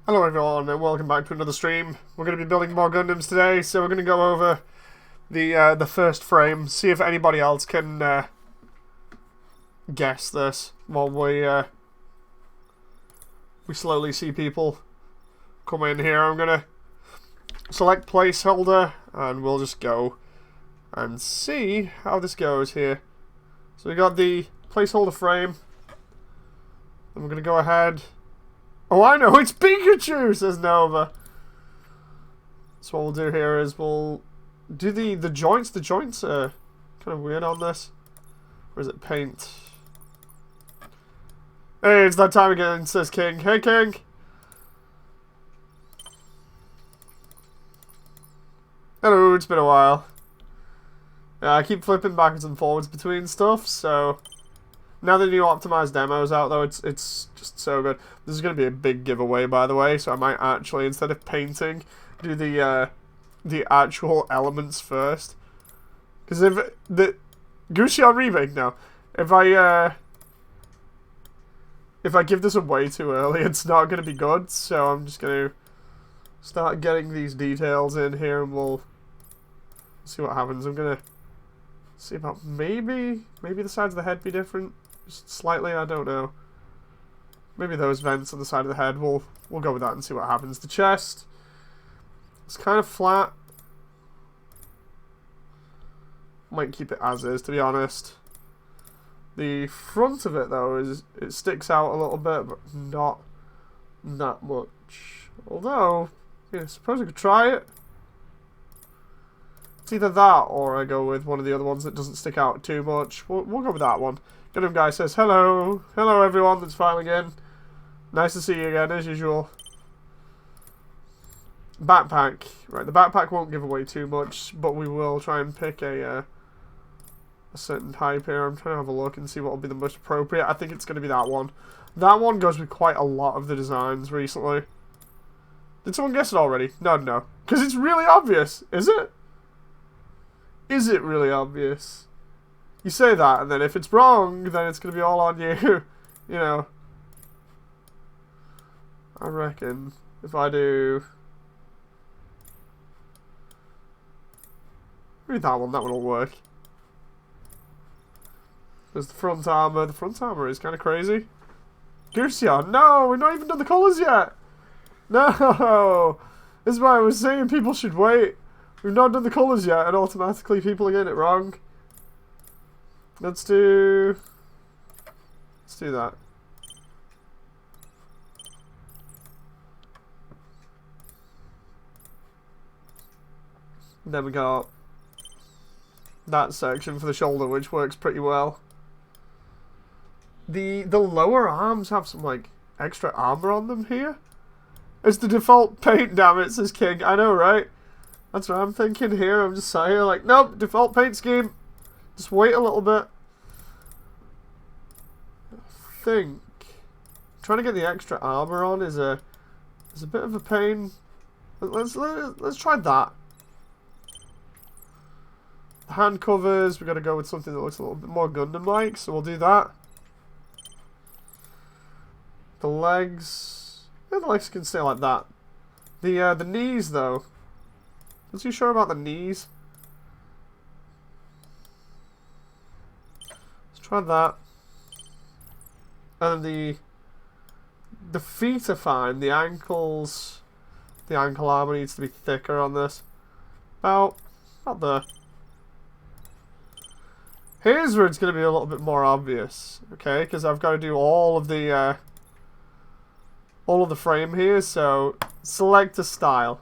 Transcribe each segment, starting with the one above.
Hello everyone and welcome back to another stream. We're going to be building more Gundams today, so we're going to go over the first frame, see if anybody else can guess this while we slowly see people come in here. I'm going to select placeholder and we'll just go and see how this goes here. So we got the placeholder frame, and we're going to go ahead. Oh, I know, it's Pikachu, says Nova. So what we'll do here is we'll do the joints. The joints are kind of weird on this. Or is it paint? Hey, it's that time again, says King. Hey, King. Hello, it's been a while. Yeah, I keep flipping backwards and forwards between stuff, so... Now the new optimized demo's out, though, it's just so good. This is going to be a big giveaway, by the way, so I might actually, instead of painting, do the actual elements first. Because if the Gusion remake now, if I give this away too early, it's not going to be good. So I'm just going to start getting these details in here, and we'll see what happens. I'm going to see about maybe the sides of the head be different. Just slightly, I don't know. Maybe those vents on the side of the head. We'll go with that and see what happens. The chest, it's kind of flat. Might keep it as is, to be honest. The front of it, though, it sticks out a little bit, but not that much. Although, yeah, I suppose I could try it. It's either that or I go with one of the other ones that doesn't stick out too much. We'll go with that one. Gundam guy says, hello. Hello, everyone that's filing in. Nice to see you again, as usual. Backpack. Right, the backpack won't give away too much, but we will try and pick a certain type here. I'm trying to have a look and see what will be the most appropriate. I think it's going to be that one. That one goes with quite a lot of the designs recently. Did someone guess it already? No. Because it's really obvious. Is it? Is it really obvious? You say that, and then if it's wrong, then it's going to be all on you. You know. I reckon if I do... Maybe that one will work. There's the front armor. The front armor is kind of crazy. Gusion, no! We've not even done the colours yet! No! This is why I was saying people should wait. We've not done the colours yet, and automatically people are getting it wrong. Let's do that. Then we got that section for the shoulder, which works pretty well. The lower arms have some like extra armor on them here. It's the default paint, damn it, says King. I know, right? That's what I'm thinking here. I'm just sat here like, nope, default paint scheme. Just wait a little bit. I think trying to get the extra armor on is a bit of a pain. Let's try that. The hand covers, we got to go with something that looks a little bit more Gundam-like, so we'll do that. The legs, yeah, the legs can stay like that. The knees though. Not too sure about the knees. Let's try that. And the feet are fine. The ankles, the ankle armor needs to be thicker on this. About there. Here's where it's going to be a little bit more obvious, okay? Because I've got to do all of the frame here. So select a style.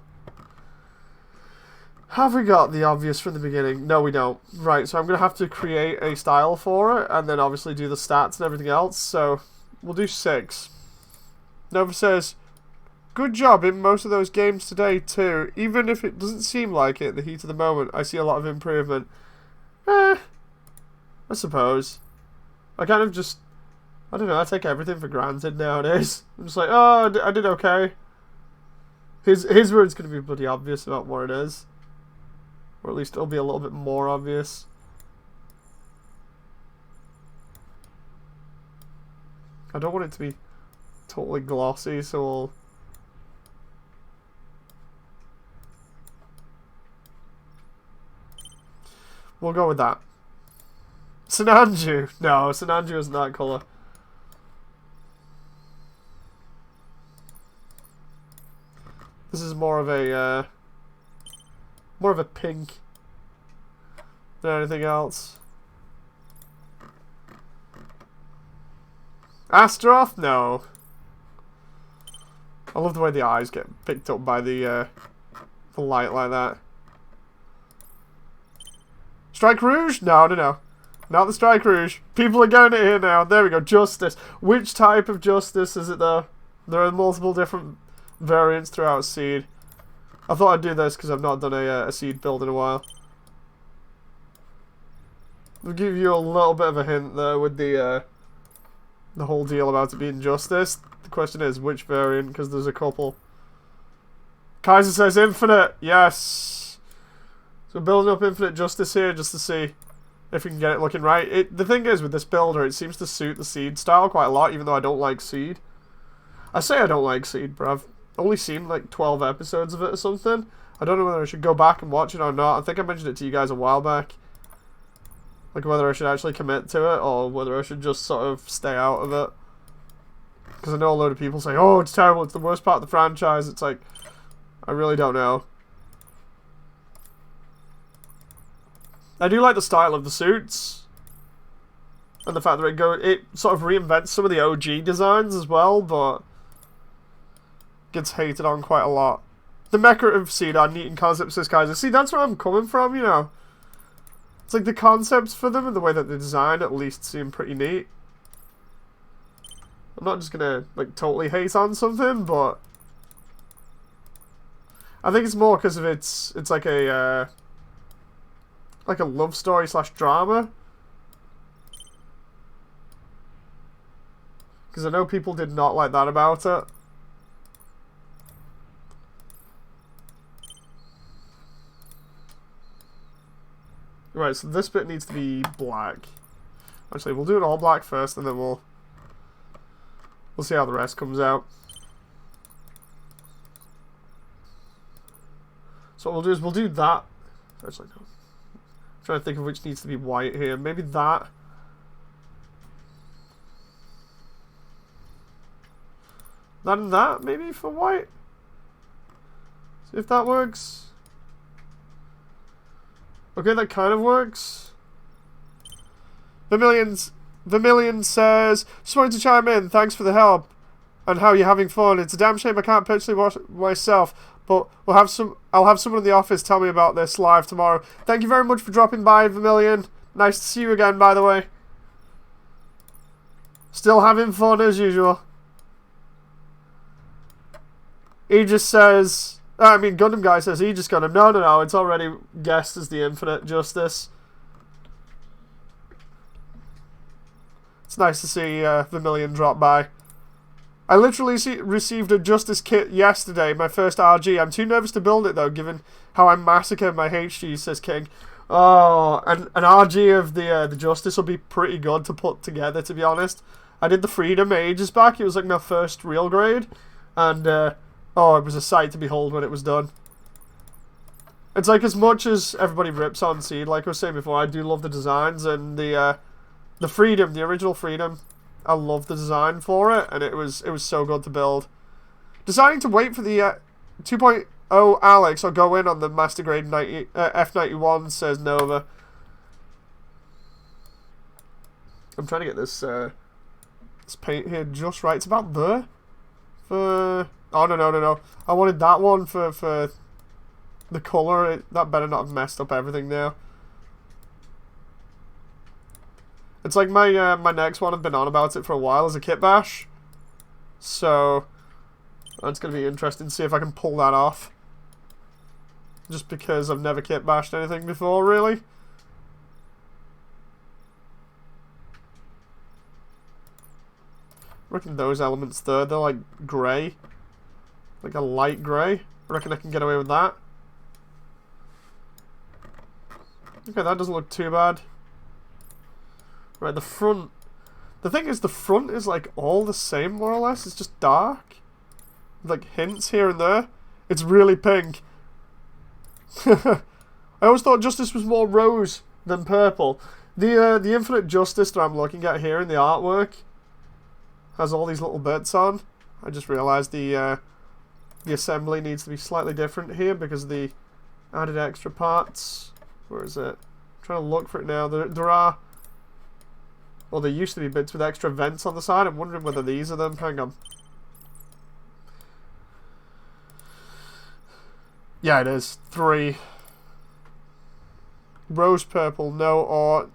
Have we got the obvious from the beginning? No, we don't. Right, so I'm going to have to create a style for it, and then obviously do the stats and everything else. So we'll do 6. Nova says, good job in most of those games today too. Even if it doesn't seem like it in the heat of the moment, I see a lot of improvement. I suppose. I kind of just, I don't know, I take everything for granted nowadays. I'm just like, oh, I did okay. Here's where it's going to be bloody obvious about what it is. Or at least it'll be a little bit more obvious. I don't want it to be totally glossy, so We'll go with that. Sinanju. No, Sinanju isn't that colour. This is more of a pink than anything else. Astaroth? No. I love the way the eyes get picked up by the light like that. Strike Rouge? No, no, no. Not the Strike Rouge. People are getting it here now. There we go. Justice. Which type of Justice is it though? There are multiple different variants throughout Seed. I thought I'd do this because I've not done a Seed build in a while. I'll give you a little bit of a hint there with the whole deal about it being Justice. The question is which variant, because there's a couple. Kaiser says Infinite. Yes. So we're building up Infinite Justice here just to see if we can get it looking right. The thing is with this builder, it seems to suit the Seed style quite a lot, even though I don't like Seed. I say I don't like Seed, but I've only seen like 12 episodes of it or something. I don't know whether I should go back and watch it or not. I think I mentioned it to you guys a while back. Like whether I should actually commit to it or whether I should just sort of stay out of it. Because I know a load of people say, oh, it's terrible, it's the worst part of the franchise. It's like, I really don't know. I do like the style of the suits. And the fact that it sort of reinvents some of the OG designs as well, but gets hated on quite a lot. The mecha of Seed are neat in concept, says Kaiser. See, that's where I'm coming from, you know. It's like the concepts for them and the way that they design at least seem pretty neat. I'm not just gonna like totally hate on something, but I think it's more because of it's like a love story / drama. Because I know people did not like that about it. Right, so this bit needs to be black. Actually, we'll do it all black first, and then we'll see how the rest comes out. So what we'll do is we'll do that. Actually, no. I'm trying to think of which needs to be white here. Maybe that. That and that, maybe, for white? See if that works. Okay, that kind of works. Vermilion says, just wanted to chime in, thanks for the help and how you're having fun. It's a damn shame I can't personally watch it myself, but I'll have someone in the office tell me about this live tomorrow. Thank you very much for dropping by, Vermilion. Nice to see you again, by the way. Still having fun as usual. He just says, I mean, Gundam Guy says he just got him. No, no, no, it's already guessed as the Infinite Justice. It's nice to see Vermilion drop by. I literally received a Justice kit yesterday, my first RG. I'm too nervous to build it, though, given how I massacred my HG, says King. Oh, and an RG of the Justice will be pretty good to put together, to be honest. I did the Freedom ages back. It was like my first real grade. And, oh, it was a sight to behold when it was done. It's like, as much as everybody rips on Seed, like I was saying before, I do love the designs, and the Freedom, the original Freedom, I love the design for it, and it was so good to build. Deciding to wait for the 2.0 Alex or go in on the Master Grade F91, says Nova. I'm trying to get this paint here just right. It's about there. Oh, no. I wanted that one for the colour. That better not have messed up everything now. It's like my next one, I've been on about it for a while, is a kit bash. So, it's going to be interesting to see if I can pull that off. Just because I've never kit bashed anything before, really. I reckon those elements there, they're like grey. Like a light grey. I reckon I can get away with that. Okay, that doesn't look too bad. Right, the front. The thing is, the front is like all the same, more or less. It's just dark. Like hints here and there. It's really pink. I always thought Justice was more rose. than purple. The Infinite Justice that I'm looking at here in the artwork has all these little bits on. I just realised the assembly needs to be slightly different here because of the added extra parts. Where is it? I'm trying to look for it now. There are... Well, there used to be bits with extra vents on the side. I'm wondering whether these are them. Hang on. Yeah, it is. 3. Rose purple, no, or...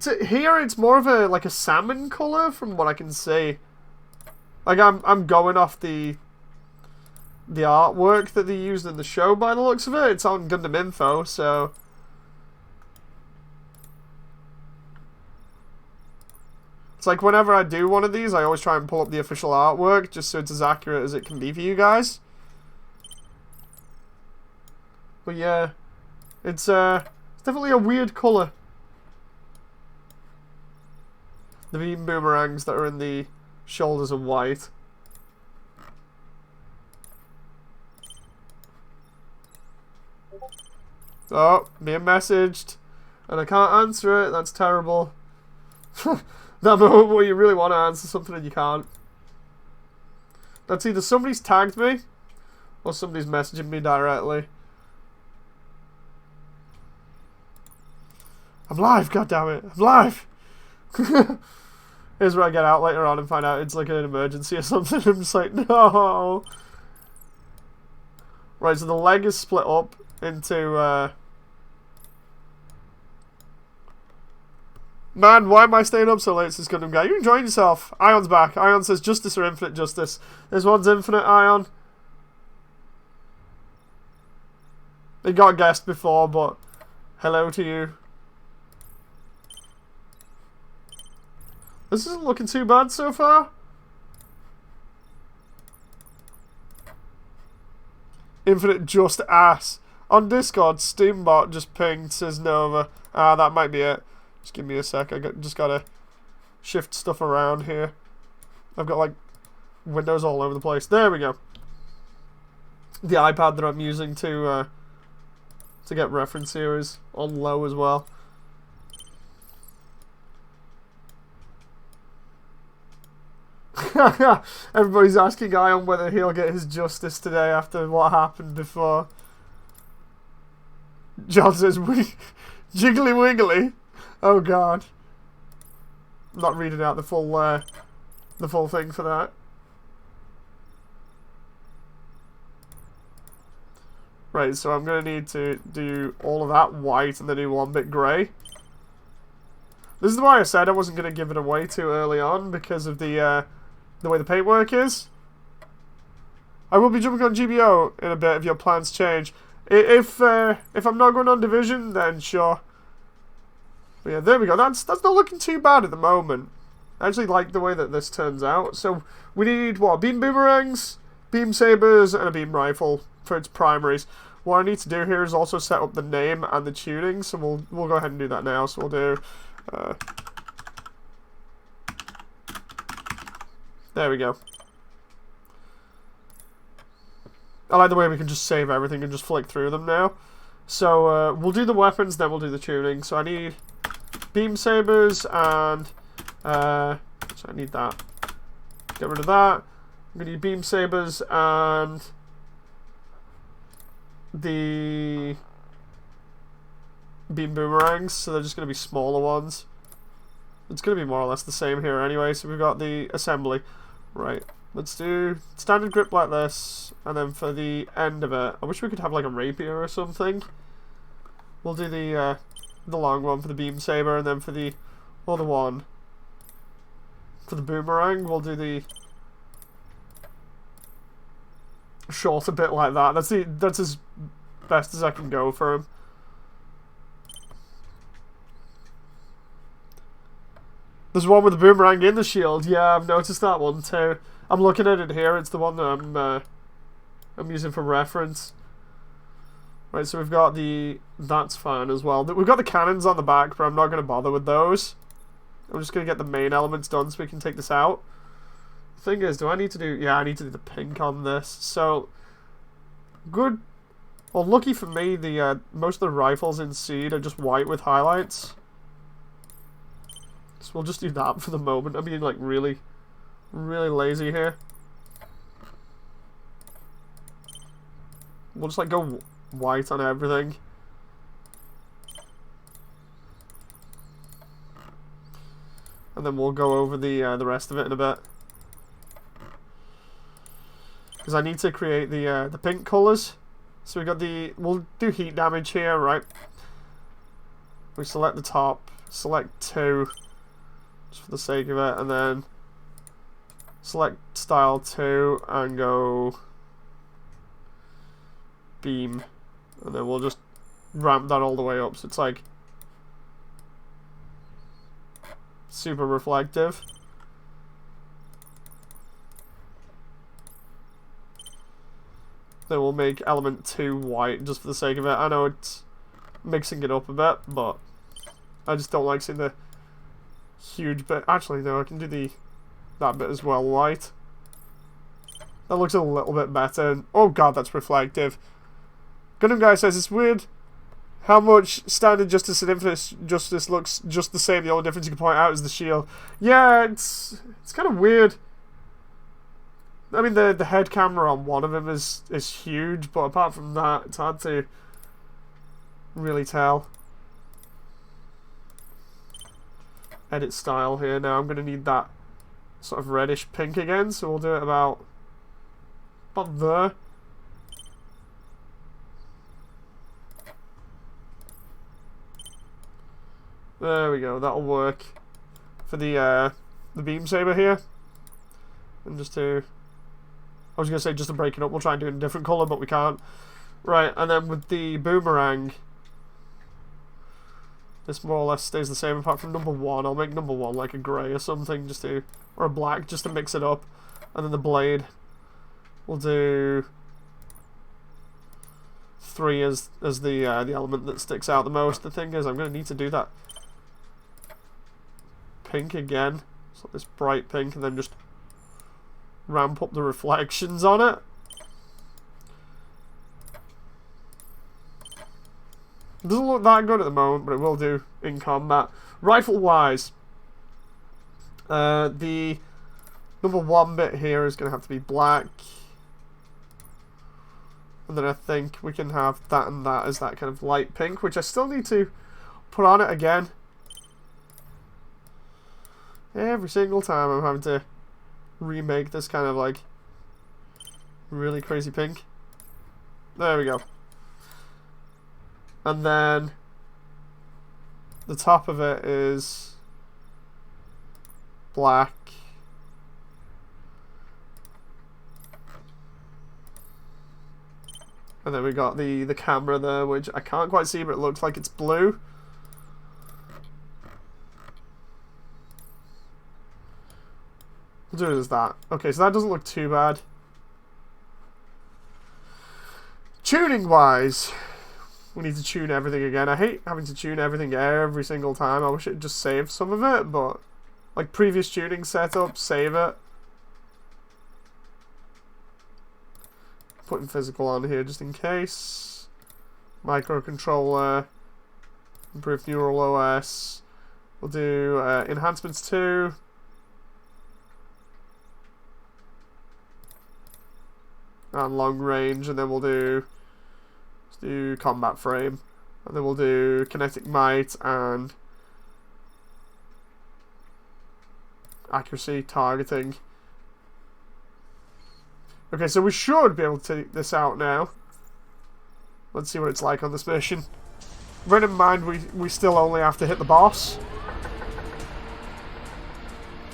here it's more of a, like a salmon colour from what I can see. Like, I'm going off the artwork that they used in the show by the looks of it. It's on Gundam Info, so... It's like whenever I do one of these, I always try and pull up the official artwork, just so it's as accurate as it can be for you guys. But yeah, it's definitely a weird colour. The beam boomerangs that are in the shoulders are white. Oh, being messaged, and I can't answer it. That's terrible. That moment where you really want to answer something and you can't. That's either somebody's tagged me, or somebody's messaging me directly. I'm live, goddammit! I'm live! Here's where I get out later on and find out it's like an emergency or something. I'm just like, no! Right, so the leg is split up into, Man, why am I staying up so late, says Gundam Guy? You're enjoying yourself. Ion's back. Ion says justice or infinite justice. This one's infinite, Ion. They got guessed before, but hello to you. This isn't looking too bad so far. Infinite just ass. On Discord, Steambot just pinged, says Nova. Ah, that might be it. Just give me a sec. Just gotta shift stuff around here. I've got like windows all over the place. There we go. The iPad that I'm using to get reference here is on low as well. Everybody's asking Ion whether he'll get his justice today after what happened before. John says, jiggly wiggly. Oh god. I'm not reading out the full thing for that. Right, so I'm going to need to do all of that white and then do one bit grey. This is why I said I wasn't going to give it away too early on, because of the way the paintwork is. I will be jumping on GBO in a bit if your plans change. If I'm not going on Division, then sure. But yeah, there we go. That's not looking too bad at the moment. I actually like the way that this turns out. So we need what? Beam boomerangs, beam sabers, and a beam rifle for its primaries. What I need to do here is also set up the name and the tuning. So we'll go ahead and do that now. So we'll do. There we go. I like the way we can just save everything and just flick through them now. So we'll do the weapons, then we'll do the tuning. So I need beam sabers and so I need that. Get rid of that. I'm gonna need beam sabers and the beam boomerangs. So they're just gonna be smaller ones. It's gonna be more or less the same here anyway. So we've got the assembly. Right. Let's do standard grip like this, and then for the end of it, I wish we could have like a rapier or something. We'll do the long one for the beam saber, and then for the other one, for the boomerang, we'll do the shorter bit like that. That's as best as I can go for him. There's one with the boomerang in the shield. Yeah, I've noticed that one too. I'm looking at it here. It's the one that I'm using for reference. Right, so we've got that's fine as well. We've got the cannons on the back, but I'm not going to bother with those. I'm just going to get the main elements done so we can take this out. The thing is, do I need to do... Yeah, I need to do the pink on this. So, good Well, lucky for me, the most of the rifles in Seed are just white with highlights. So we'll just do that for the moment. I'm being like really lazy here. We'll just like go white on everything. And then we'll go over the rest of it in a bit. Because I need to create the pink colours. So we got we'll do heat damage here, right? We select the top, select 2, just for the sake of it, and then select style 2 and go beam. And then we'll just ramp that all the way up so it's like super reflective. Then we'll make element 2 white just for the sake of it. I know it's mixing it up a bit, but I just don't like seeing the huge bit. Actually, no, I can do that bit as well white. That looks a little bit better. Oh god, that's reflective. Gundam Guy says it's weird how much Standard Justice and Infinite Justice looks just the same. The only difference you can point out is the shield. Yeah, it's kind of weird. I mean, the head camera on one of them is huge, but apart from that, it's hard to really tell. Edit style here. Now I'm going to need that sort of reddish pink again, so we'll do it about there. There we go. That'll work for the beam saber here. And just to, I was going to say just to break it up, we'll try and do it in a different colour, but we can't. Right, and then with the boomerang, this more or less stays the same apart from number 1. I'll make number 1 like a grey or something, just to, or a black, just to mix it up. And then the blade, we'll do 3 as the element that sticks out the most. The thing is, I'm going to need to do that pink again, so this bright pink, and then just ramp up the reflections on it. It doesn't look that good at the moment, but it will do in combat. Rifle wise, the number 1 bit here is going to have to be black, and then I think we can have that and that as that kind of light pink, which I still need to put on it again. Every single time I'm having to remake this kind of like really crazy pink. There we go. And then the top of it is black. And then we got the camera there, which I can't quite see, but it looks like it's blue. We'll do it as that. Okay, so that doesn't look too bad. Tuning wise, we need to tune everything again. I hate having to tune everything every single time. I wish it just saved some of it, but like previous tuning setup, save it. Putting physical on here just in case. Microcontroller, improved neural OS. We'll do enhancements 2. And long range, and then we'll do combat frame, and then we'll do kinetic might and accuracy targeting. Okay, so we should be able to take this out now. Let's see what it's like on this mission. Bear in mind we still only have to hit the boss.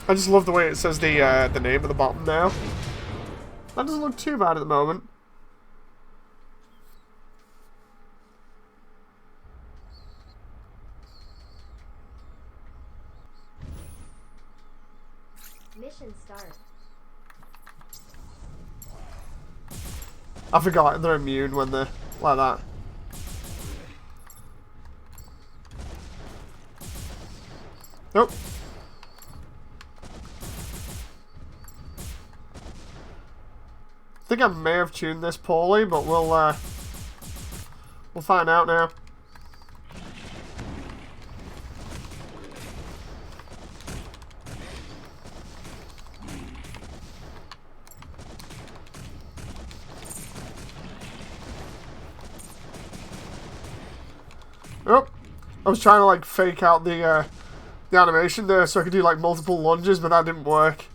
I just love the way it says the name at the bottom now. That doesn't look too bad at the moment. Mission start. I forgot they're immune when they're like that. Nope. I think I may have tuned this poorly, but we'll We'll find out now. Oh, I was trying to like fake out the animation there so I could do like multiple lunges, but that didn't work.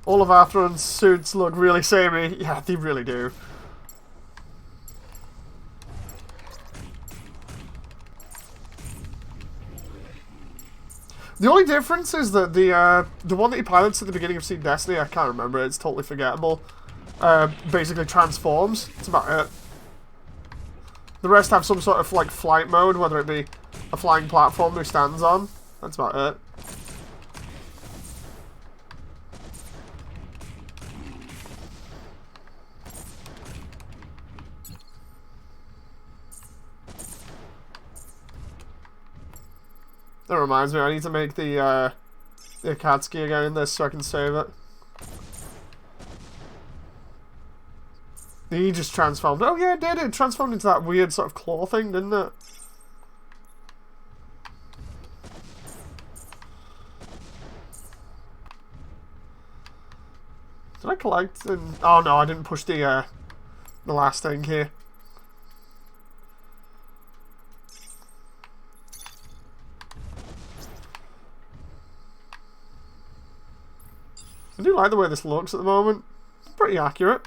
All of Atheron's suits look really samey. Yeah, they really do. The only difference is that the one that he pilots at the beginning of Seed Destiny, I can't remember it, it's totally forgettable, basically transforms. That's about it. The rest have some sort of like flight mode, whether it be a flying platform he stands on. That's about it. That reminds me, I need to make the Akatsuki again in this so I can save it. He just transformed. Oh yeah, it did. It transformed into that weird sort of claw thing, didn't it? Did I collect? Oh no, I didn't push the last thing here. I do like the way this looks at the moment. It's pretty accurate.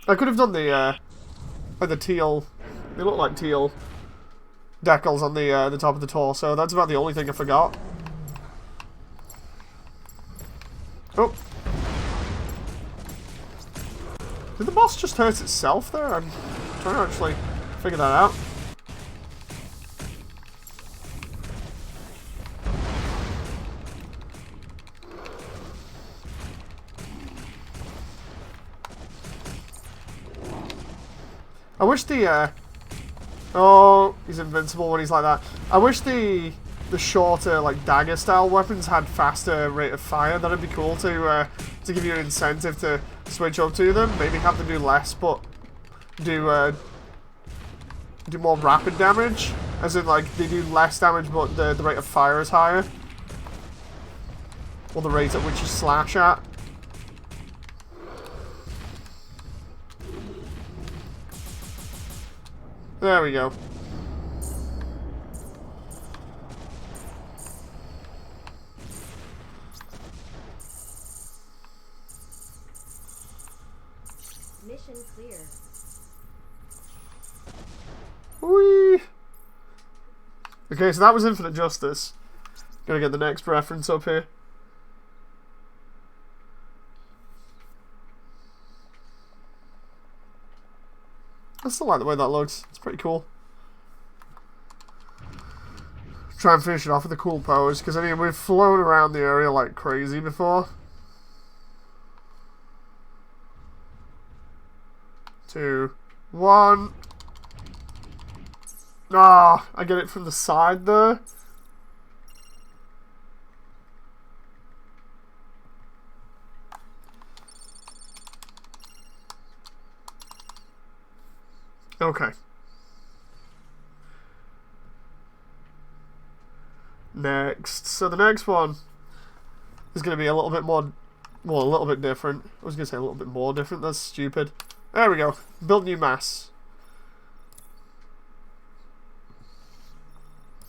I could have done the teal. They look like teal decals on the top of the torso. That's about the only thing I forgot. Oh. Did the boss just hurt itself there? I'm trying to actually figure that out. I wish the, oh, he's invincible when he's like that. I wish the shorter, like, dagger-style weapons had faster rate of fire. That'd be cool to give you an incentive to switch up to them. Maybe have them do less, but do more rapid damage. As in, like, they do less damage, but the rate of fire is higher. Or the rate at which you slash at. There we go. Mission clear. Whee! Okay, so that was Infinite Justice. Gotta get the next reference up here. I still like the way that looks. It's pretty cool. Try and finish it off with a cool pose, because I mean, we've flown around the area like crazy before. 2, 1. Ah, I get it from the side there. Okay. Next. So the next one is going to be a little bit more, well, a little bit different. I was going to say a little bit more different. That's stupid. There we go. Build new M.A.S.S.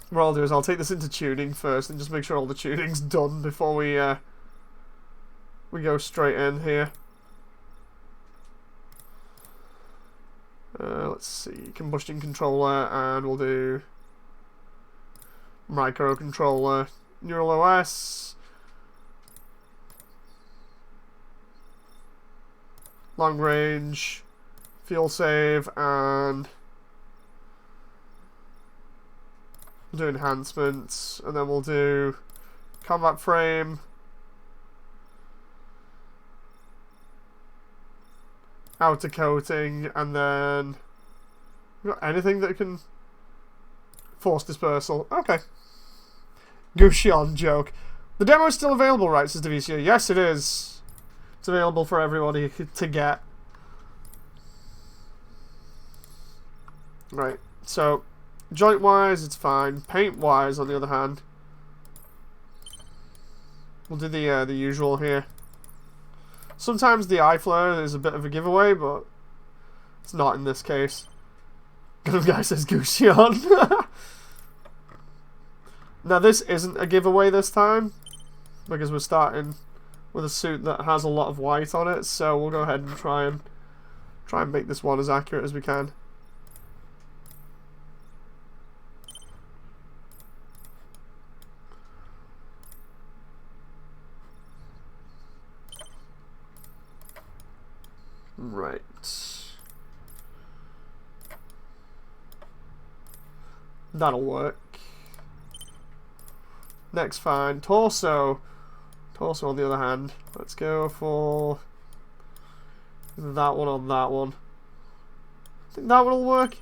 What I'll do is I'll take this into tuning first and just make sure all the tuning's done before we go straight in here. Let's see, combustion controller, and we'll do microcontroller, neural OS, long range, fuel save, and we'll do enhancements, and then we'll do combat frame, outer coating, and then we got anything that can force dispersal. Okay. Gusion joke. The demo is still available, right, says Devicia. Yes, it is. It's available for everybody to get. Right, so joint-wise, it's fine. Paint-wise, on the other hand, we'll do the usual here. Sometimes the eye flare is a bit of a giveaway, but it's not in this case. Gundam guy says Guxion. Now this isn't a giveaway this time, because we're starting with a suit that has a lot of white on it, so we'll go ahead and try and make this one as accurate as we can. Right. That'll work. Next, fine. Torso. Torso on the other hand. Let's go for that one on that one. I think that one will work.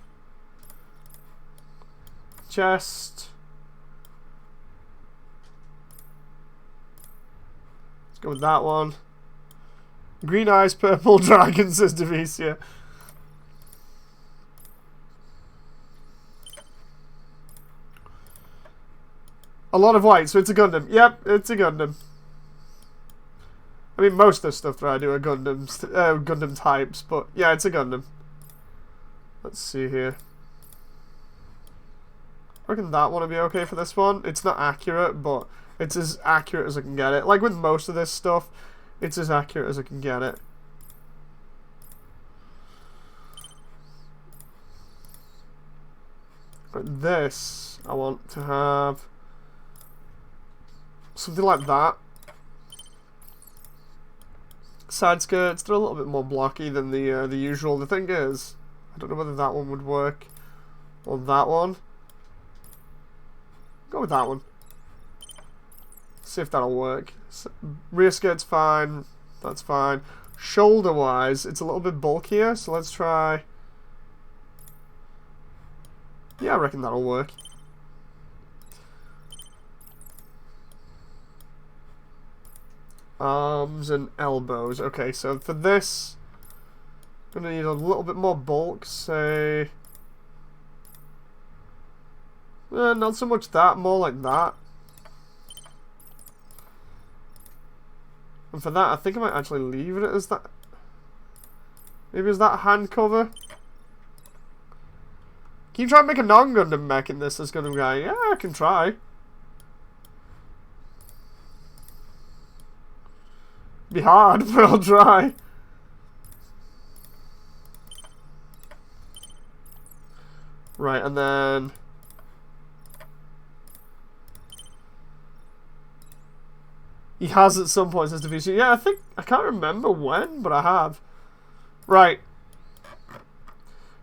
Chest. Let's go with that one. Green eyes, purple dragon, says Devicia. A lot of white, so it's a Gundam. Yep, it's a Gundam. I mean, most of the stuff that I do are Gundams, Gundam types, but yeah, it's a Gundam. Let's see here. I reckon that one will be okay for this one. It's not accurate, but it's as accurate as I can get it. Like with most of this stuff, it's as accurate as I can get it. But this, I want to have something like that. Side skirts, they're a little bit more blocky than the usual. The thing is, I don't know whether that one would work or that one. Go with that one. See if that'll work. So, rear skirt's fine. That's fine. Shoulder-wise, it's a little bit bulkier, so let's try. Yeah, I reckon that'll work. Arms and elbows. Okay, so for this, I'm gonna need a little bit more bulk. Say, not so much that, more like that. And for that, I think I might actually leave it as that. Maybe as that hand cover. Can you try and make a non-Gundam mech in this as Gundam guy? Yeah, I can try. Be hard, but I'll try. Right, and then he has at some point, says Devicia. Yeah, I can't remember when, but I have. Right.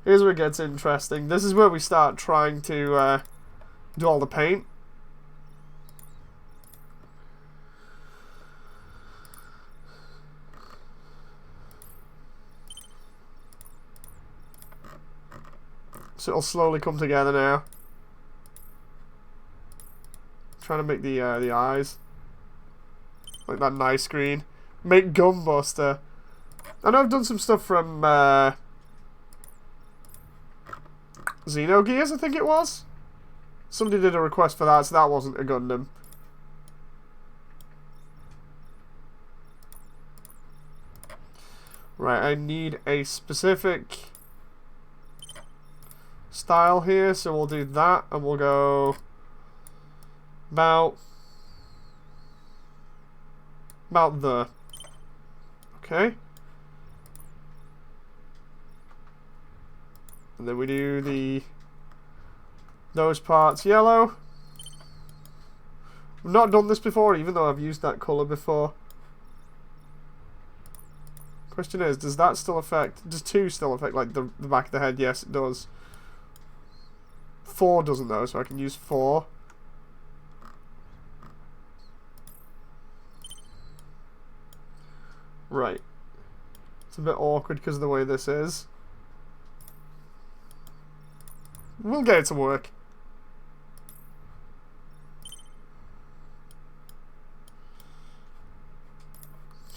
Here's where it gets interesting. This is where we start trying to do all the paint. So it'll slowly come together now. Trying to make the eyes like that nice green. Make Gunbuster. I know I've done some stuff from Xenogears, I think it was. Somebody did a request for that, so that wasn't a Gundam. Right, I need a specific style here, so we'll do that, and we'll go about the. Okay. And then we do those parts yellow. I've not done this before, even though I've used that colour before. Question is, does that still affect, does 2 still affect like the back of the head? Yes, it does. 4 doesn't though, so I can use 4. Right. It's a bit awkward because of the way this is. We'll get it to work.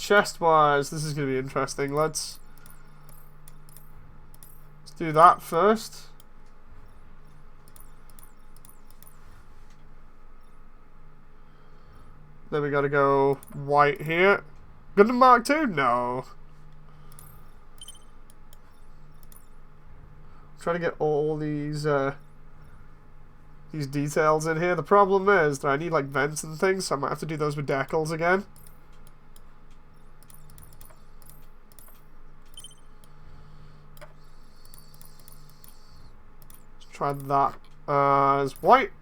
chest-wise, this is going to be interesting. Let's do that first. Then we got to go white here. Gundam Mark II? No. I'm trying to get all these details in here. The problem is that I need like vents and things, so I might have to do those with decals again. Let's try that as white.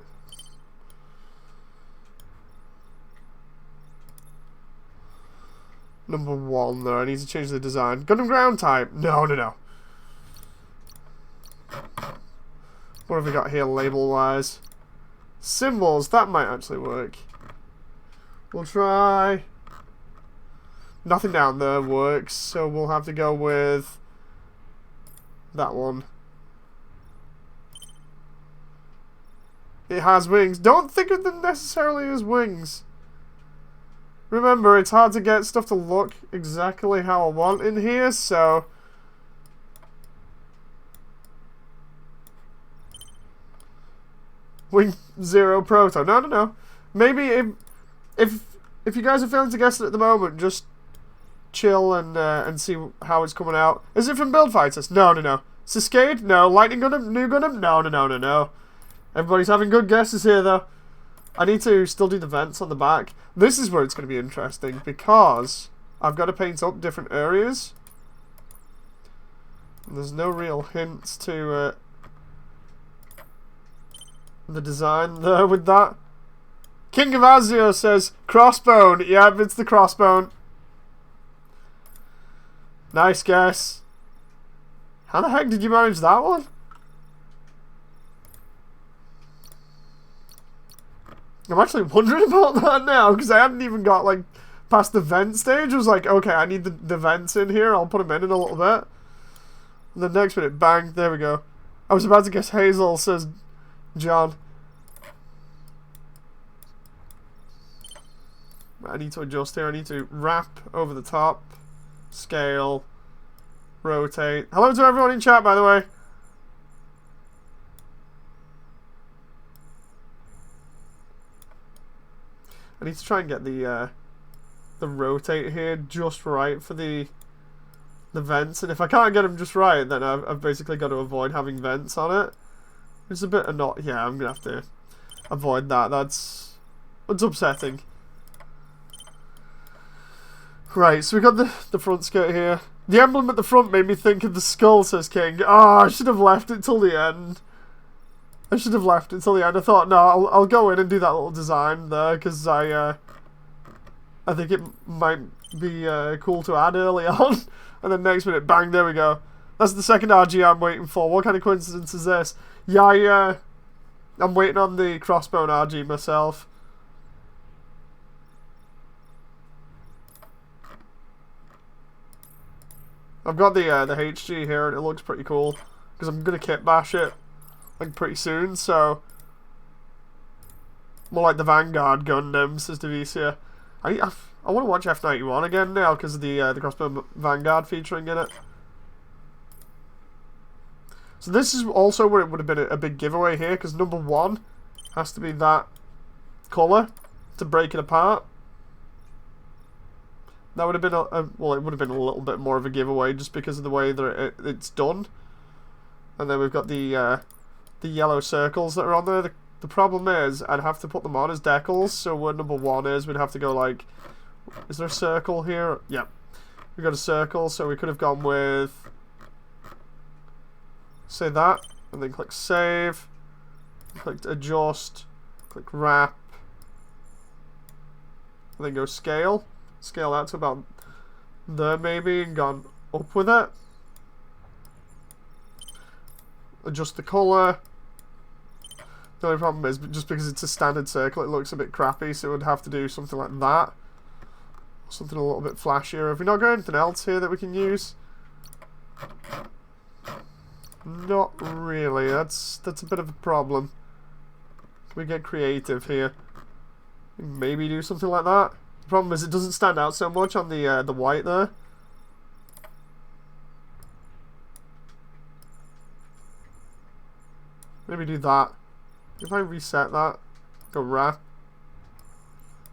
Number 1 there, I need to change the design. Gundam ground type? No, no, no. What have we got here label-wise? Symbols, that might actually work. We'll try... Nothing down there works, so we'll have to go with that one. It has wings. Don't think of them necessarily as wings. Remember, it's hard to get stuff to look exactly how I want in here, so... Wing 0 Proto. No, no, no. Maybe if you guys are failing to guess it at the moment, just chill and see how it's coming out. Is it from Build Fighters? No, no, no. Cascade? No. Lightning Gundam? New Gundam? No, no, no, no, no. Everybody's having good guesses here, though. I need to still do the vents on the back. This is where it's going to be interesting, because I've got to paint up different areas. And there's no real hints to the design there with that. King of Azio says Crossbone. Yep, it's the Crossbone. Nice guess. How the heck did you manage that one? I'm actually wondering about that now, because I hadn't even got like past the vent stage. I was like, okay, I need the vents in here. I'll put them in a little bit. And the next minute, bang, there we go. I was about to guess Hazel, says John. I need to adjust here. I need to wrap over the top, scale, rotate. Hello to everyone in chat, by the way. I need to try and get the rotate here just right for the vents, and if I can't get them just right, then I've basically got to avoid having vents on it. It's a bit annoying. Yeah, I'm gonna have to avoid that. That's upsetting. Right, so we got the front skirt here. The emblem at the front made me think of the skull, says King. Oh, I should have left it till the end. I should have left it till the end. I thought, no, I'll go in and do that little design there, because I think it might be cool to add early on. And then next minute, bang, there we go. That's the second RG I'm waiting for. What kind of coincidence is this? Yeah, I'm waiting on the Crossbone RG myself. I've got the HG here, and it looks pretty cool, because I'm going to kit bash it like pretty soon, so more like the Vanguard Gundam, says Devicia. I want to watch F91 again now because of the Crossbone Vanguard featuring in it. So this is also where it would have been a big giveaway here, because number 1 has to be that colour to break it apart. That would have been well, it would have been a little bit more of a giveaway just because of the way that it's done. And then we've got the yellow circles that are on there. The problem is I'd have to put them on as decals, so where number 1 is, we'd have to go like... Is there a circle here? Yep. We got a circle, so we could have gone with... Say that, and then click save. Click adjust. Click wrap. And then go scale. Scale that to about there maybe, and gone up with it. Adjust the colour. The only problem is, just because it's a standard circle, it looks a bit crappy, so it would have to do something like that. Something a little bit flashier. Have we not got anything else here that we can use? Not really. That's a bit of a problem. Can we get creative here? Maybe do something like that? The problem is it doesn't stand out so much on the white there. Maybe do that. If I reset that, go wrap,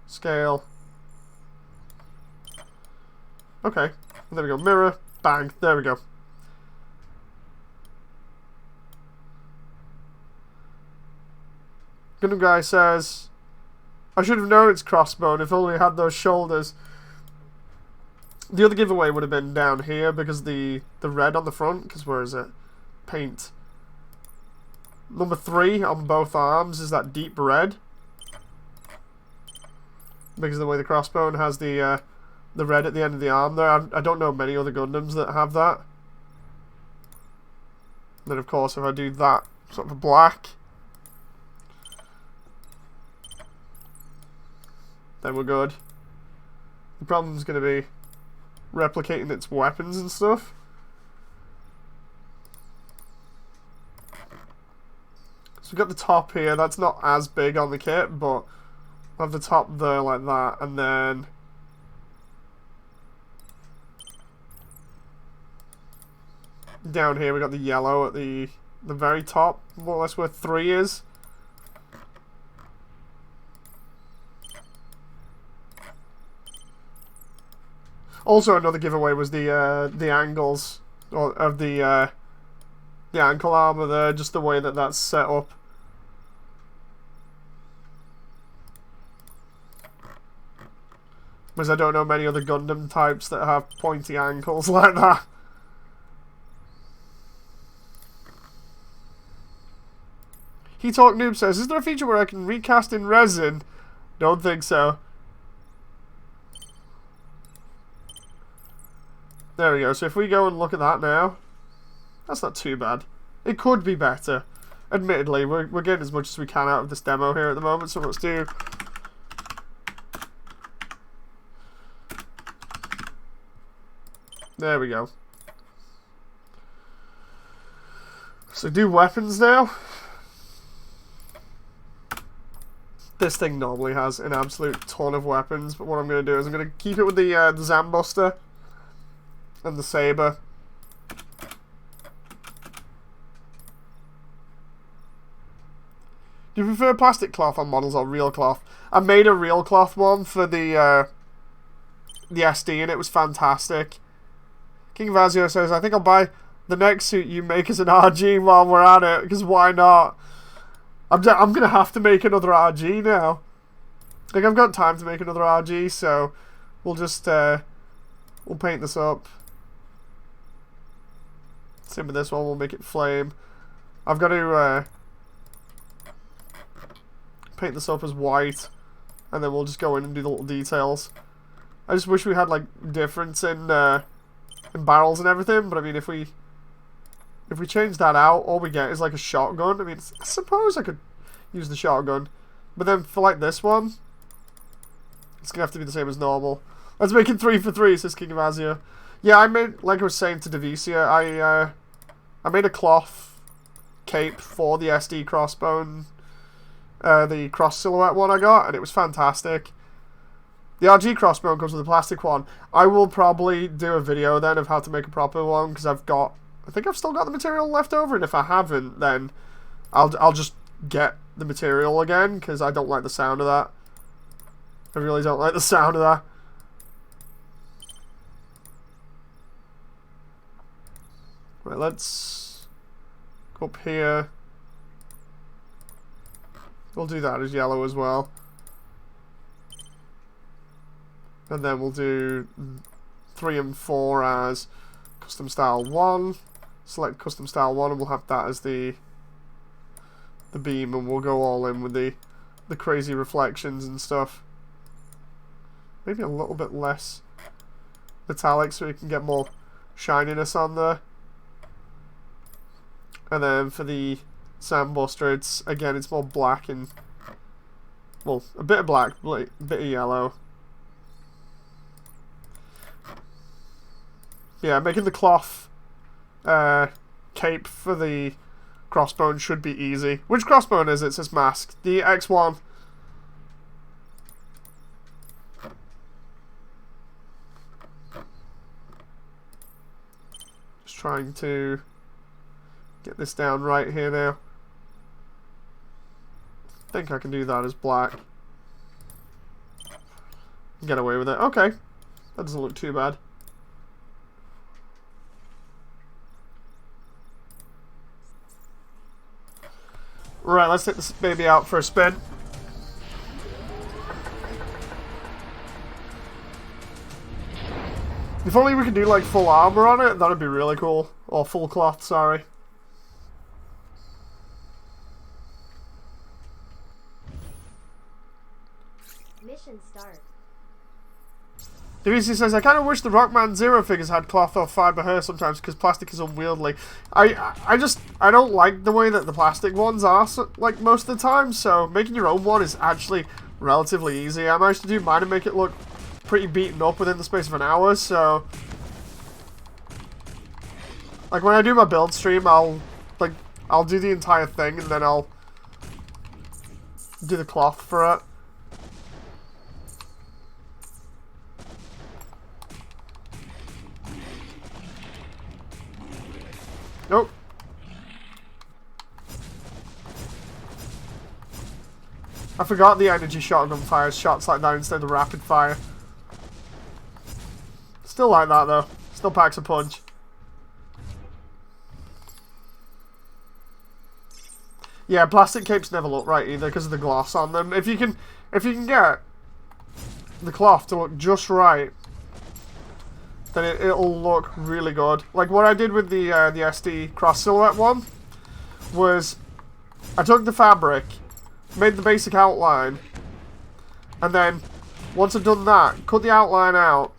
scale. Okay, there we go. Mirror, bang, there we go. Gundam guy says, I should have known it's Crossbone if only I had those shoulders. The other giveaway would have been down here because the red on the front, because where is it? Paint. Number 3 on both arms is that deep red. Because of the way the Crossbone has the red at the end of the arm there. I don't know many other Gundams that have that. Then of course if I do that sort of a black, then we're good. The problem's going to be replicating its weapons and stuff. So we've got the top here. That's not as big on the kit, but we'll have the top there like that, and then down here we got the yellow at the very top, more or less where 3 is. Also, another giveaway was the angles of the ankle armor there, just the way that that's set up. Because I don't know many other Gundam types that have pointy ankles like that. He Talk Noob says, is there a feature where I can recast in resin? Don't think so. There we go. So if we go and look at that now, that's not too bad. It could be better. Admittedly, we're getting as much as we can out of this demo here at the moment, so let's do... There we go. So do weapons now. This thing normally has an absolute ton of weapons, but what I'm going to do is I'm going to keep it with the Zambuster and the Saber. Do you prefer plastic cloth on models or real cloth? I made a real cloth one for the SD and it was fantastic. King Vazio says, I think I'll buy the next suit you make as an RG while we're at it, because why not? I'm going to have to make another RG now. Like, I've got time to make another RG, so we'll just, we'll paint this up. Same with this one, we'll make it flame. I've got to, paint this up as white, and then we'll just go in and do the little details. I just wish we had, like, difference in barrels and everything, but I mean, if we change that out, all we get is like a shotgun. I mean, I suppose I could use the shotgun, but then for like this one, it's gonna have to be the same as normal. Let's make it 3 for 3, says King of Asia. Yeah, I made, like I was saying to Devisia, I made a cloth cape for the SD Crossbone, the cross silhouette one I got, and it was fantastic. The RG Crossbone comes with a plastic one. I will probably do a video then of how to make a proper one, because I think I've still got the material left over, and if I haven't, then I'll just get the material again, because I don't like the sound of that. I really don't like the sound of that. Right, let's go up here. We'll do that as yellow as well. And then we'll do 3 and 4 as custom style 1. Select custom style 1 and we'll have that as the beam, and we'll go all in with the crazy reflections and stuff. Maybe a little bit less metallic so we can get more shininess on there. And then for the Sandbuster, it's more black and, well, a bit of black, a bit of yellow. Yeah, making the cloth cape for the Crossbone should be easy. Which Crossbone is it? It says M.A.S.S. The X1. trying to get this down right here now. I think I can do that as black. Get away with it. Okay. That doesn't look too bad. Right, let's take this baby out for a spin. If only we could do like full armor on it, that'd be really cool. Or full cloth, sorry. Mission start. DVC says, I kind of wish the Rockman Zero figures had cloth or fiber hair sometimes because plastic is unwieldy. I don't like the way that the plastic ones are, like, most of the time, so making your own one is actually relatively easy. I managed to do mine and make it look pretty beaten up within the space of an hour, so... Like, when I do my build stream, I'll do the entire thing and then I'll do the cloth for it. Nope. I forgot the energy shotgun fires shots like that instead of rapid fire. Still like that though. Still packs a punch. Yeah, plastic capes never look right either because of the gloss on them. If you can get the cloth to look just right, then it'll look really good. Like what I did with the SD cross silhouette one was I took the fabric, made the basic outline, and then once I've done that, cut the outline out,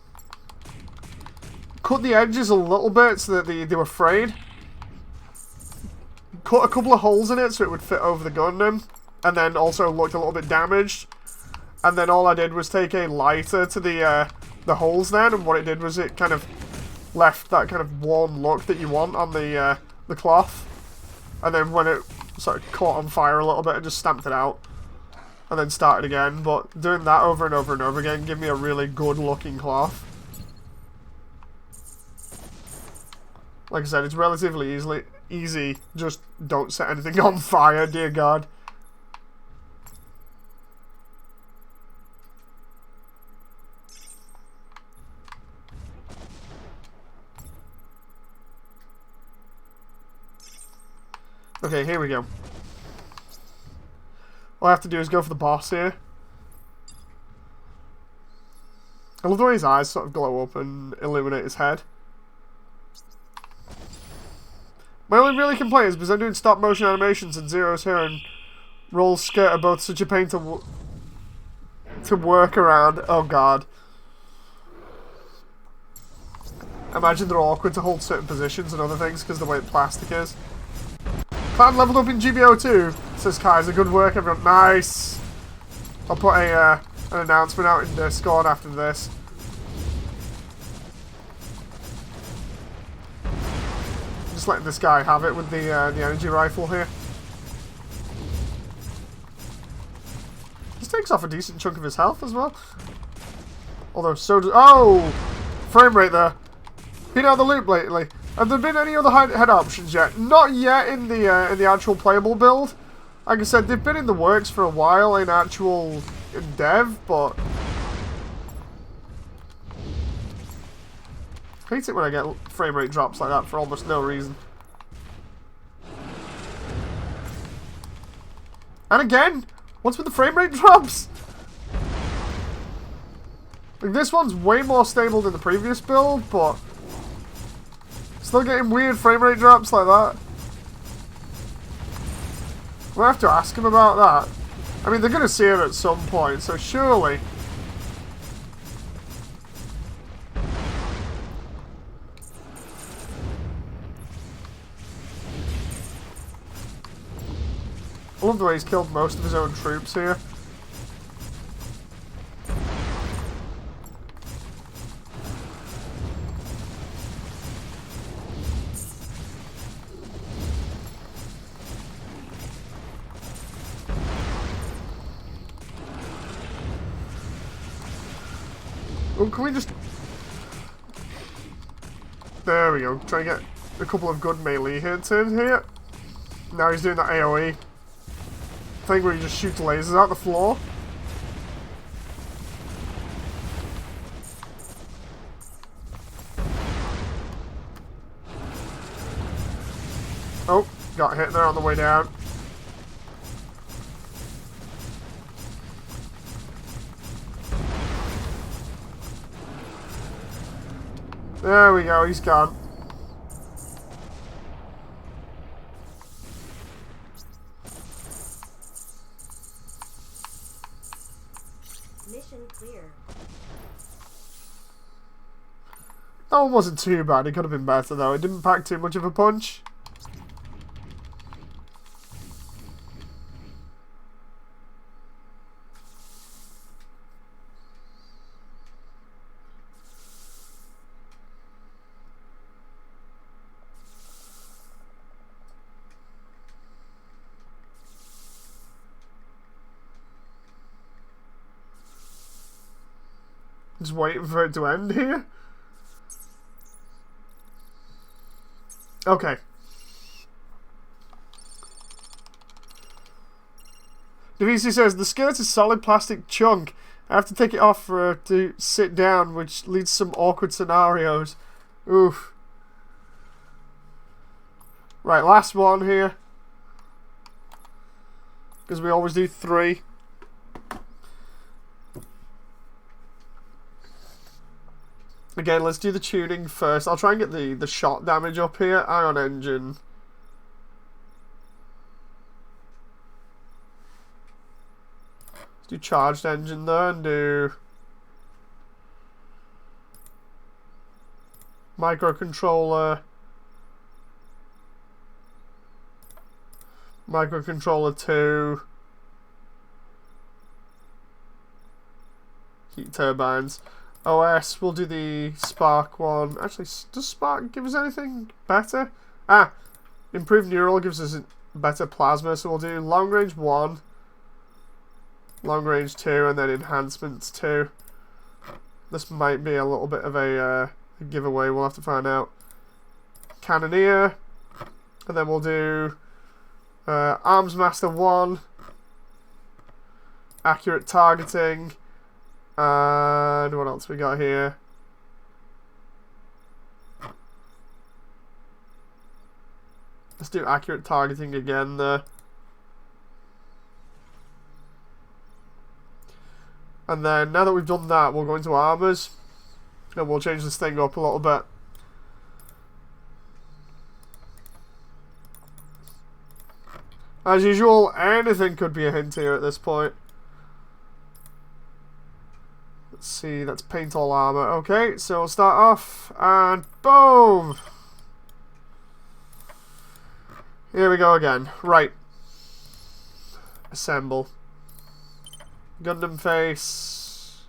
cut the edges a little bit so that they were frayed, cut a couple of holes in it so it would fit over the Gundam, and then also looked a little bit damaged. And then all I did was take a lighter to the holes then, and what it did was it kind of left that kind of worn look that you want on the cloth. And then when it sort of caught on fire a little bit, I just stamped it out. And then started again, but doing that over and over and over again gave me a really good looking cloth. Like I said, it's relatively easy, just don't set anything on fire, dear God. Okay, here we go. All I have to do is go for the boss here. I love the way his eyes sort of glow up and illuminate his head. My only really complaint is because I'm doing stop motion animations and Zero's hair and Roll's skirt are both such a pain to work around. Oh God. I imagine they're awkward to hold certain positions and other things because of the way the plastic is. Cloud leveled up in GBO2, says Kaiser. Good work, everyone. Nice. I'll put an announcement out in Discord after this. Just letting this guy have it with the energy rifle here. This takes off a decent chunk of his health as well. Although so does... Oh! Frame rate there. Been out of the loop lately. Have there been any other head options yet? Not yet in the actual playable build. Like I said, they've been in the works for a while in dev, but I hate it when I get frame rate drops like that for almost no reason. And again, what's with the frame rate drops? Like, this one's way more stable than the previous build, but still getting weird frame rate drops like that. We'll have to ask him about that. I mean, they're going to see it at some point, so surely. I love the way he's killed most of his own troops here. Oh, can we just... There we go. Try and get a couple of good melee hits in here. Now he's doing that AoE thing where he just shoots lasers out the floor. Oh, got hit there on the way down. There we go, he's gone. Mission clear. That one wasn't too bad, it could have been better though. It didn't pack too much of a punch. Just waiting for it to end here. Okay. DVC says, the skirt is solid plastic chunk. I have to take it off for her to sit down, which leads to some awkward scenarios. Oof. Right, last one here. Because we always do 3. Again, let's do the tuning first. I'll try and get the shot damage up here. Ion engine. Let's do charged engine there and do microcontroller. Microcontroller 2. Heat turbines. OS, we'll do the Spark one. Actually, does Spark give us anything better? Ah, improved neural gives us better plasma, so we'll do long range 1, long range 2, and then enhancements 2. This might be a little bit of a giveaway, we'll have to find out. Cannoneer, and then we'll do Arms Master 1, accurate targeting. And what else we got here? Let's do accurate targeting again there. And then now that we've done that, we'll go into armors and we'll change this thing up a little bit. As usual, anything could be a hint here at this point. Let's see, that's paint all armor. Okay, so we'll start off, and boom! Here we go again. Right. Assemble. Gundam face.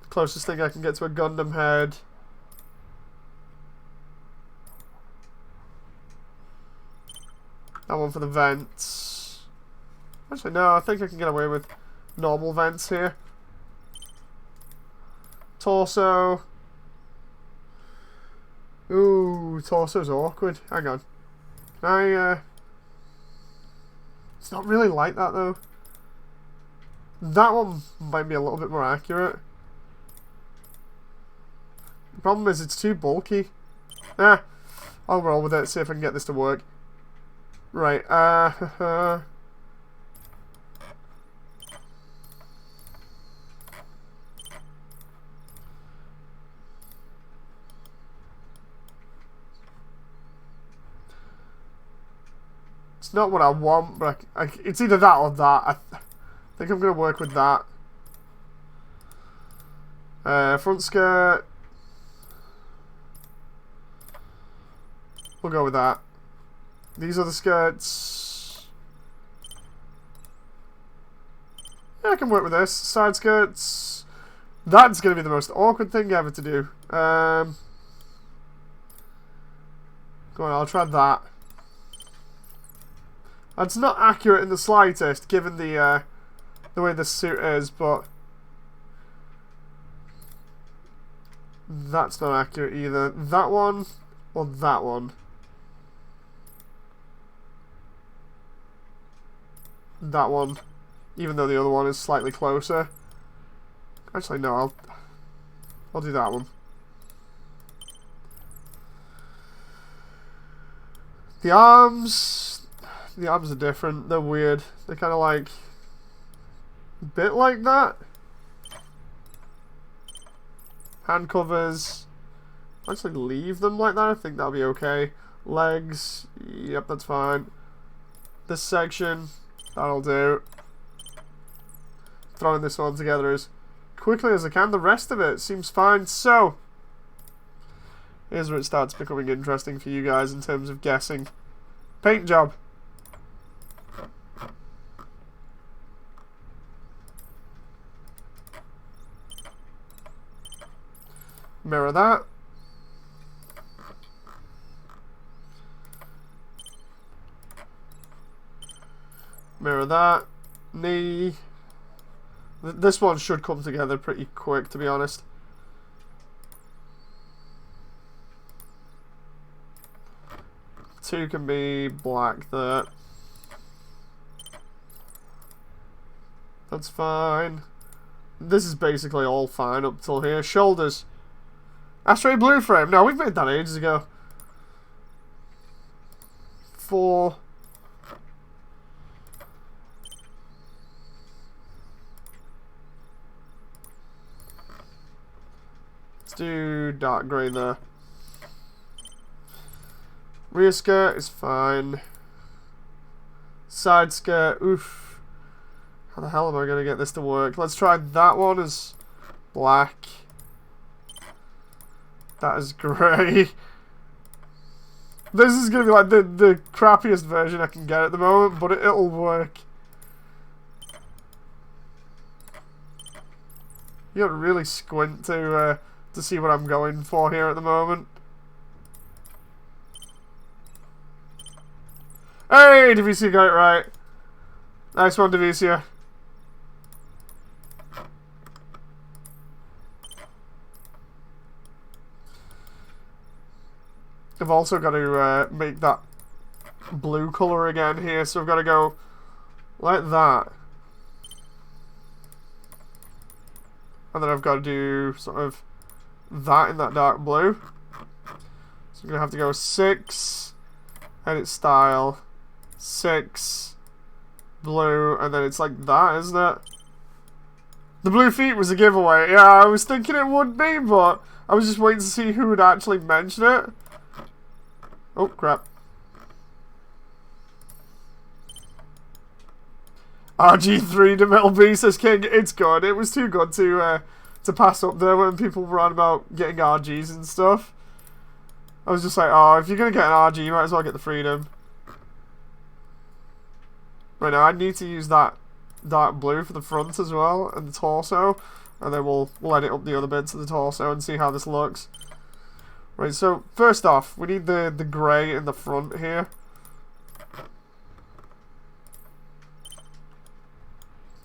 Closest thing I can get to a Gundam head. That one for the vents. Actually, no, I think I can get away with normal vents here. Torso. Ooh, torso's awkward. Hang on. Can I, It's not really like that, though. That one might be a little bit more accurate. The problem is it's too bulky. I'll roll with it, see if I can get this to work. Right, it's not what I want, but it's either that or that. I think I'm going to work with that. Front skirt. We'll go with that. These are the skirts. Yeah, I can work with this. Side skirts. That's going to be the most awkward thing ever to do. Go on, I'll try that. It's not accurate in the slightest, given the way the suit is, but That's not accurate either. That one or that one? That one. Even though the other one is slightly closer. Actually, no, I'll do that one. The arms are different. They're weird. They're kind of like a bit like that. Hand covers. Actually, leave them like that. I think that'll be okay. Legs. Yep, that's fine. This section. That'll do. Throwing this one together as quickly as I can. The rest of it seems fine. So, here's where it starts becoming interesting for you guys in terms of guessing. Paint job. Mirror that. Mirror that. Knee. This one should come together pretty quick, to be honest. Two can be black there. That's fine. This is basically all fine up till here. Shoulders. Astray blue frame. No, we've made that ages ago. 4. Let's do dark grey there. Rear skirt is fine. Side skirt, oof. How the hell am I going to get this to work? Let's try that one as black. That is grey. This is going to be like the crappiest version I can get at the moment, but it'll work. You gotta really squint to see what I'm going for here at the moment. Hey, Devicia got it right. Nice one, Devicia. I've also got to make that blue colour again here, so I've got to go like that. And then I've got to do sort of that in that dark blue. So I'm going to have to go 6, edit style, 6, blue, and then it's like that, isn't it? The blue feet was a giveaway. Yeah, I was thinking it would be, but I was just waiting to see who would actually mention it. Oh, crap. RG3 to Metal B says King. It's good. It was too good to pass up there when people were on about getting RGs and stuff. I was just like, oh, if you're going to get an RG, you might as well get the Freedom. Right now, I need to use that dark blue for the front as well, and the torso. And then we'll edit up the other bits of the torso and see how this looks. Right, so first off, we need the grey in the front here.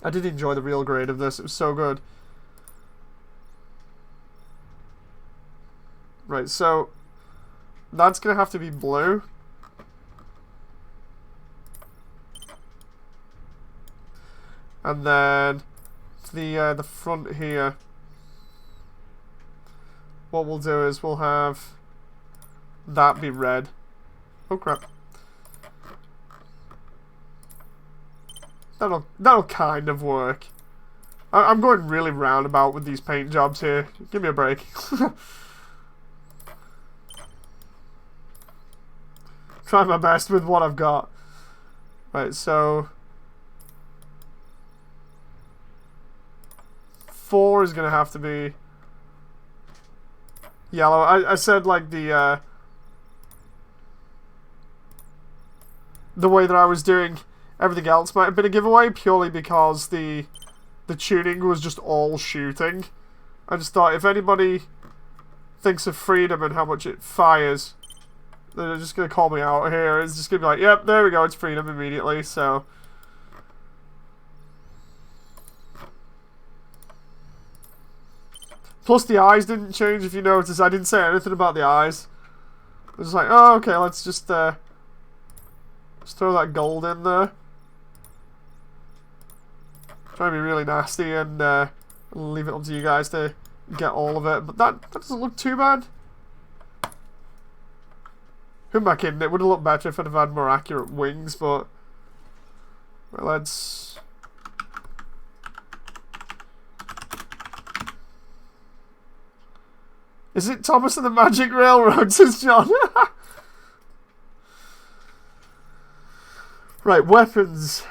I did enjoy the real grade of this, it was so good. Right, so that's gonna have to be blue. And then the front here, what we'll do is we'll have that be red. Oh crap. That'll kind of work. I'm going really roundabout with these paint jobs here. Give me a break. Try my best with what I've got. Right, so 4 is gonna have to be yellow. I said like the way that I was doing everything else might have been a giveaway purely because the tuning was just all shooting. I just thought if anybody thinks of Freedom and how much it fires, they're just gonna call me out here. It's just gonna be like, yep, there we go, it's Freedom immediately. So Plus the eyes didn't change, if you notice. I didn't say anything about the eyes. I was just like, oh, okay, let's just throw that gold in there. Try to be really nasty and leave it up to you guys to get all of it. But that doesn't look too bad. Who am I kidding? It would have looked better if I'd have had more accurate wings, but... Well, let's... Is it Thomas and the Magic Railroad, says John? Right, weapons.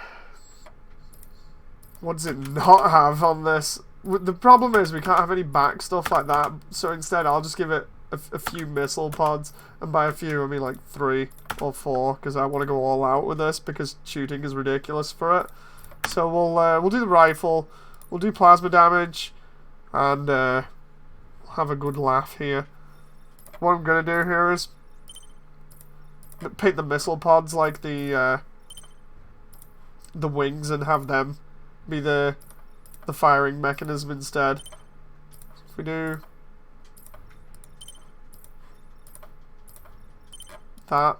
What does it not have on this? The problem is we can't have any back stuff like that, so instead I'll just give it a few missile pods, and by a few I mean like 3 or 4, because I want to go all out with this, because shooting is ridiculous for it. So we'll do the rifle, we'll do plasma damage, and have a good laugh here. What I'm gonna do here is paint the missile pods like the wings and have them be the firing mechanism instead. So if we do that,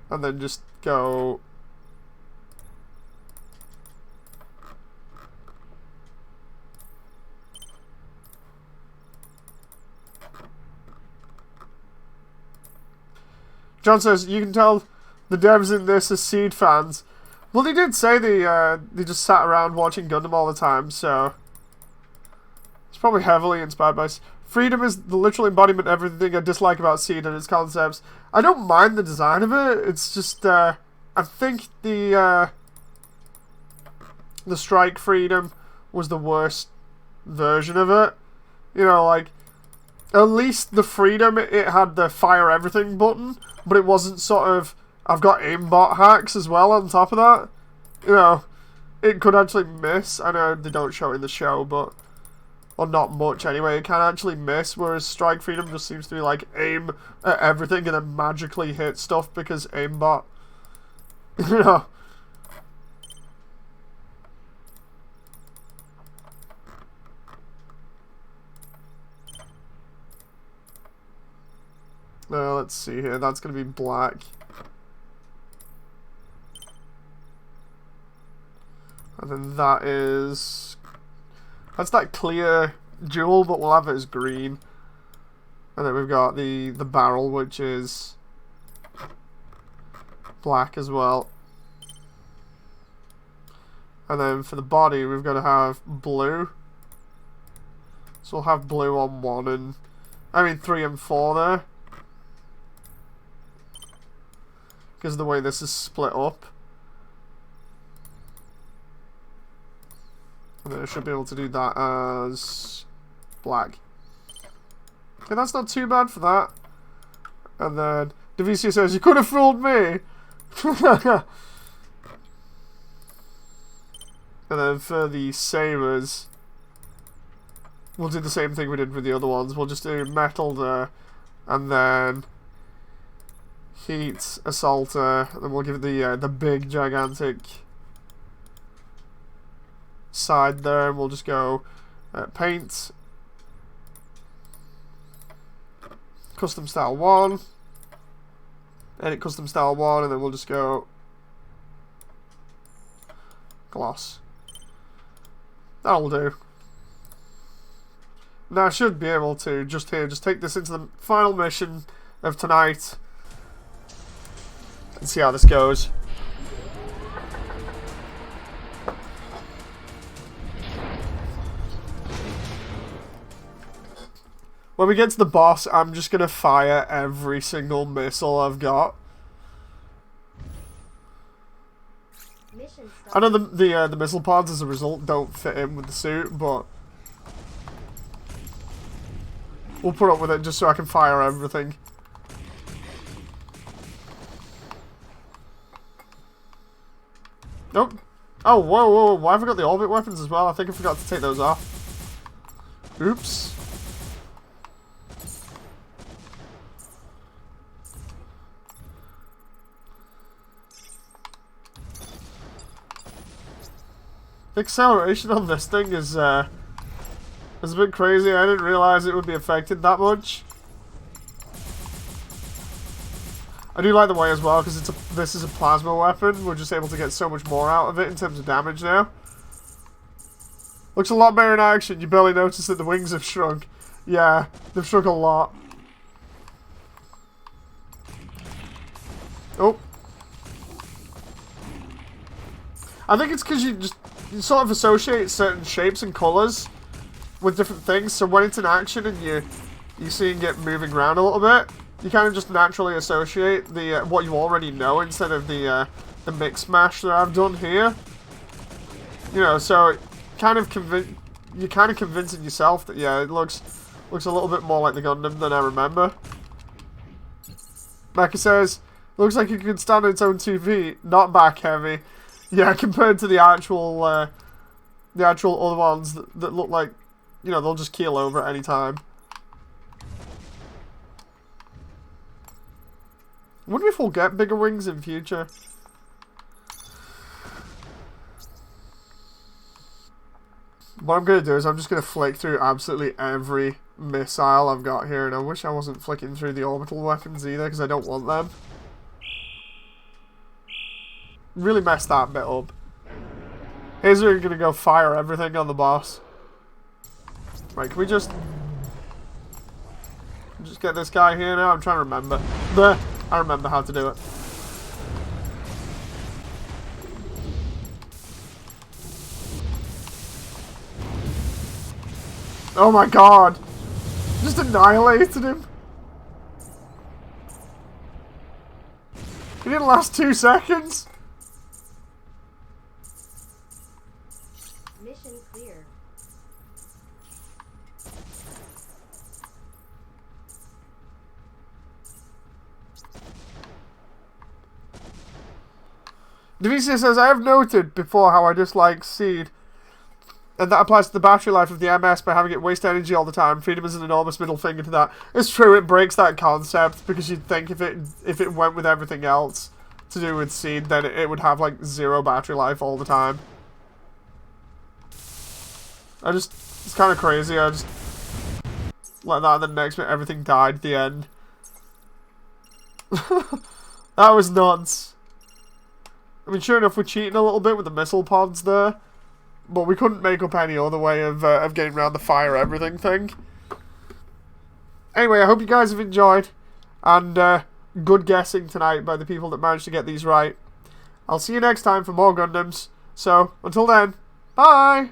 and then just go John says, you can tell the devs in this are Seed fans. Well, they did say they just sat around watching Gundam all the time, so... It's probably heavily inspired by... Freedom is the literal embodiment of everything I dislike about Seed and its concepts. I don't mind the design of it, it's just, I think the Strike Freedom was the worst version of it. You know, like... At least the Freedom, it had the fire everything button, but it wasn't sort of, I've got aimbot hacks as well on top of that. You know, it could actually miss. I know they don't show it in the show, but, or not much anyway, it can actually miss, whereas Strike Freedom just seems to be like aim at everything and then magically hit stuff because aimbot. You know. Let's see here. That's going to be black. And then that is... That's that clear jewel, but we'll have it as green. And then we've got the barrel, which is black as well. And then for the body, we've got to have blue. So we'll have blue on 1 and... I mean 3 and 4 there. Because of the way this is split up. And then I should be able to do that as black. Okay, that's not too bad for that. And then Davicia says, you could have fooled me! And then for the sabers, we'll do the same thing we did with the other ones. We'll just do metal there, and then heat assaulter, and then we'll give it the big gigantic side there, and we'll just go paint, custom style 1, edit custom style 1, and then we'll just go gloss. That'll do. Now I should be able to just take this into the final mission of tonight and see how this goes. When we get to the boss, I'm just gonna fire every single missile I've got. I know the missile pods as a result don't fit in with the suit, but we'll put up with it just so I can fire everything. Nope. Oh, whoa, why have I got the orbit weapons as well? I think I forgot to take those off. Oops. The acceleration on this thing is It's a bit crazy. I didn't realize it would be affected that much. I do like the way as well, because this is a plasma weapon. We're just able to get so much more out of it in terms of damage now. Looks a lot better in action. You barely notice that the wings have shrunk. Yeah, they've shrunk a lot. Oh. I think it's because you sort of associate certain shapes and colours with different things. So when it's in action and you seeing it moving around a little bit, you kind of just naturally associate the what you already know instead of the mix mash that I've done here. You know, so you're kind of convincing yourself that yeah, it looks a little bit more like the Gundam than I remember. Mecca says, looks like it can stand on its own 2 feet, not back heavy. Yeah, compared to the actual other ones that look like, you know, they'll just keel over at any time. I wonder if we'll get bigger wings in future. What I'm going to do is I'm just going to flick through absolutely every missile I've got here. And I wish I wasn't flicking through the orbital weapons either, because I don't want them. Really messed that bit up. Here's where you're going to go fire everything on the boss. Right, can we just get this guy here now? I'm trying to remember. I remember how to do it. Oh my god! Just annihilated him! He didn't last 2 seconds! Mission clear. Devicia says, I have noted before how I dislike Seed. And that applies to the battery life of the M.A.S. by having it waste energy all the time. Freedom is an enormous middle finger to that. It's true, it breaks that concept, because you'd think if it went with everything else to do with Seed, then it would have like 0 battery life all the time. It's kind of crazy. I just like that, and then next bit everything died at the end. That was nuts. I mean, sure enough, we're cheating a little bit with the missile pods there, but we couldn't make up any other way of getting around the fire everything thing. Anyway, I hope you guys have enjoyed, and good guessing tonight by the people that managed to get these right. I'll see you next time for more Gundams. So, until then, bye!